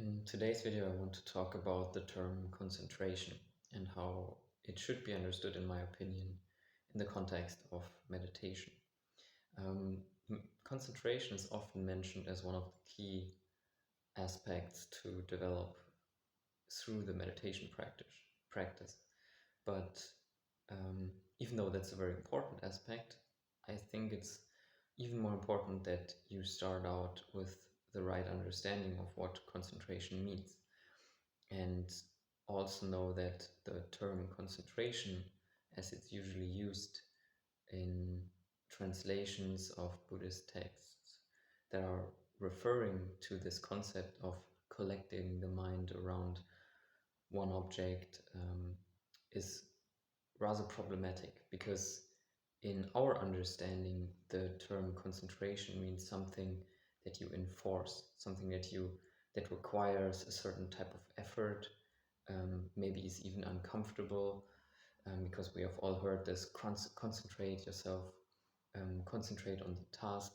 In today's video, I want to talk about the term concentration and how it should be understood, in my opinion, in the context of meditation. Concentration is often mentioned as one of the key aspects to develop through the meditation practice. But even though that's a very important aspect, I think it's even more important that you start out with the right understanding of what concentration means. And also know that the term concentration, as it's usually used in translations of Buddhist texts that are referring to this concept of collecting the mind around one object, is rather problematic, because in our understanding the term concentration means something that you enforce, something that requires a certain type of effort, maybe is even uncomfortable, because we have all heard this: concentrate yourself, concentrate on the task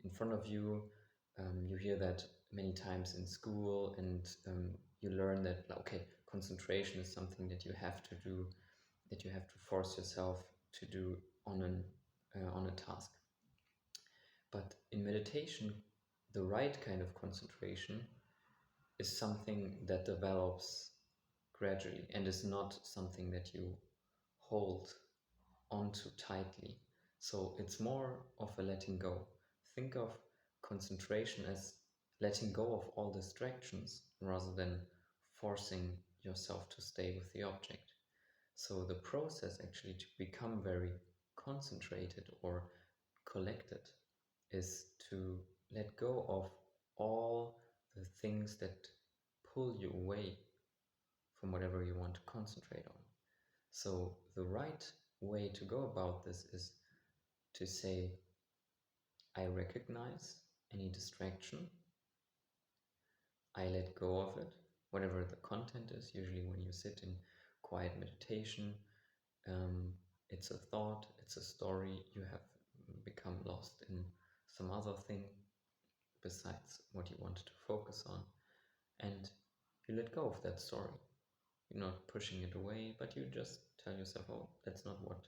in front of you. You hear that many times in school, and you learn that, like, okay, concentration is something that you have to do, that you have to force yourself to do on a task. But in meditation, the right kind of concentration is something that develops gradually and is not something that you hold onto tightly. So it's more of a letting go. Think of concentration as letting go of all distractions rather than forcing yourself to stay with the object. So the process actually to become very concentrated or collected is to let go of all the things that pull you away from whatever you want to concentrate on. So the right way to go about this is to say, I recognize any distraction, I let go of it, whatever the content is. Usually when you sit in quiet meditation, it's a thought, it's a story, you have become lost in some other thing besides what you wanted to focus on, and you let go of that story. You're not pushing it away, but you just tell yourself, oh, that's not what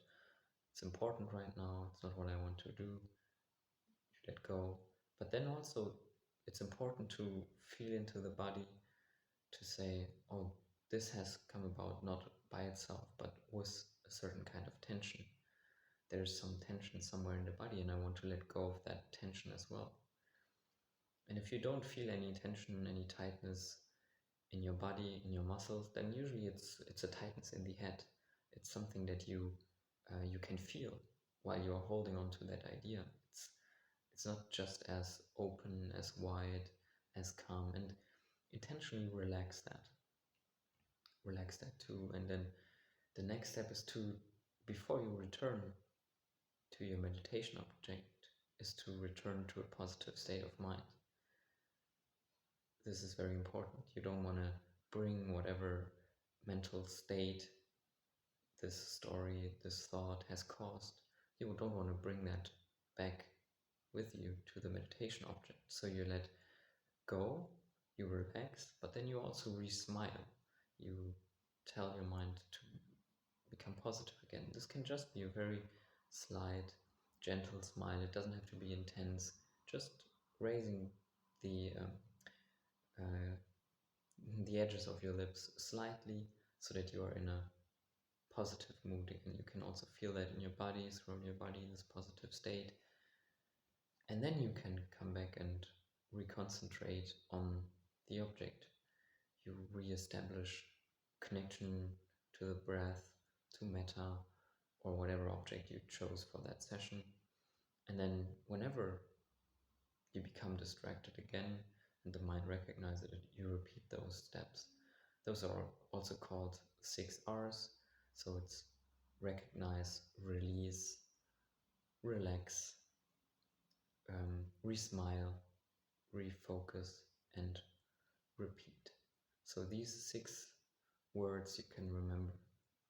it's important right now, it's not what I want to do. You let go. But then also it's important to feel into the body, to say, oh, this has come about not by itself, but with a certain kind of tension. There's some tension somewhere in the body, and I want to let go of that tension as well. And if you don't feel any tension, any tightness in your body, in your muscles, then usually it's a tightness in the head. It's something that you can feel while you're holding on to that idea. It's not just as open, as wide, as calm, and intentionally relax that too. And then the next step is to, before you return to your meditation object, is to return to a positive state of mind. This is very important. You don't want to bring whatever mental state this story, this thought has caused. You don't want to bring that back with you to the meditation object. So you let go, you relax, but then you also re-smile. You tell your mind to become positive again. This can just be a very slight, gentle smile. It doesn't have to be intense. Just raising the uh, the edges of your lips slightly, so that you are in a positive mood, and you can also feel that in your body, throughout your body, this positive state. And then you can come back and reconcentrate on the object. You re-establish connection to the breath, to metta, or whatever object you chose for that session. And then whenever you become distracted again and the mind recognizes it, you repeat those steps. Those are also called 6 R's. So it's recognize, release, relax, re-smile, refocus, and repeat. So these 6 words you can remember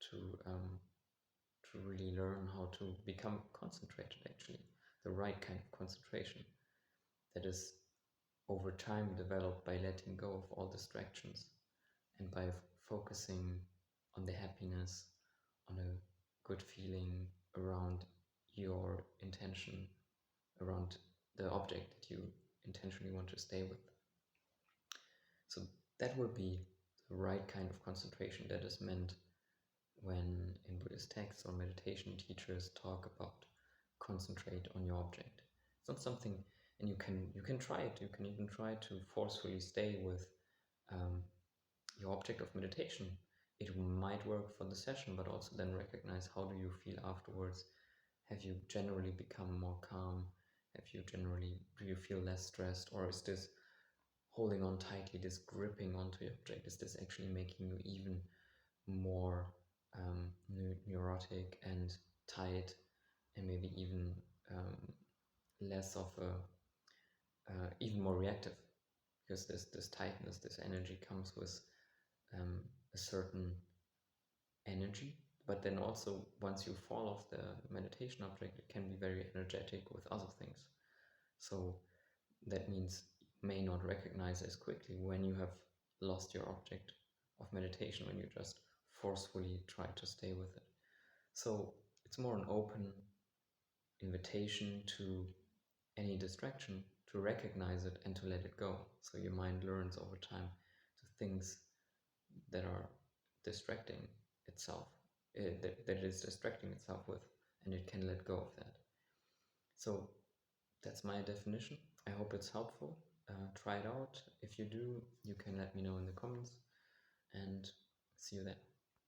to really learn how to become concentrated, actually, the right kind of concentration that is over time develop by letting go of all distractions and by focusing on the happiness, on a good feeling around your intention, around the object that you intentionally want to stay with. So that would be the right kind of concentration that is meant when in Buddhist texts or meditation teachers talk about concentrate on your object. It's not something, and you can try it. You can even try to forcefully stay with your object of meditation. It might work for the session, but also then recognize how do you feel afterwards. Have you generally become more calm? Do you feel less stressed? Or is this holding on tightly, this gripping onto the object, is this actually making you even more neurotic and tight, and maybe even less of even more reactive? Because this tightness, this energy comes with a certain energy, but then also once you fall off the meditation object, it can be very energetic with other things. So that means you may not recognize as quickly when you have lost your object of meditation, when you just forcefully try to stay with it. So it's more an open invitation to any distraction, to recognize it and to let it go. So your mind learns over time to things that are distracting itself, that it is distracting itself with, and it can let go of that. So that's my definition. I hope it's helpful. Try it out. If you do, you can let me know in the comments, and see you then.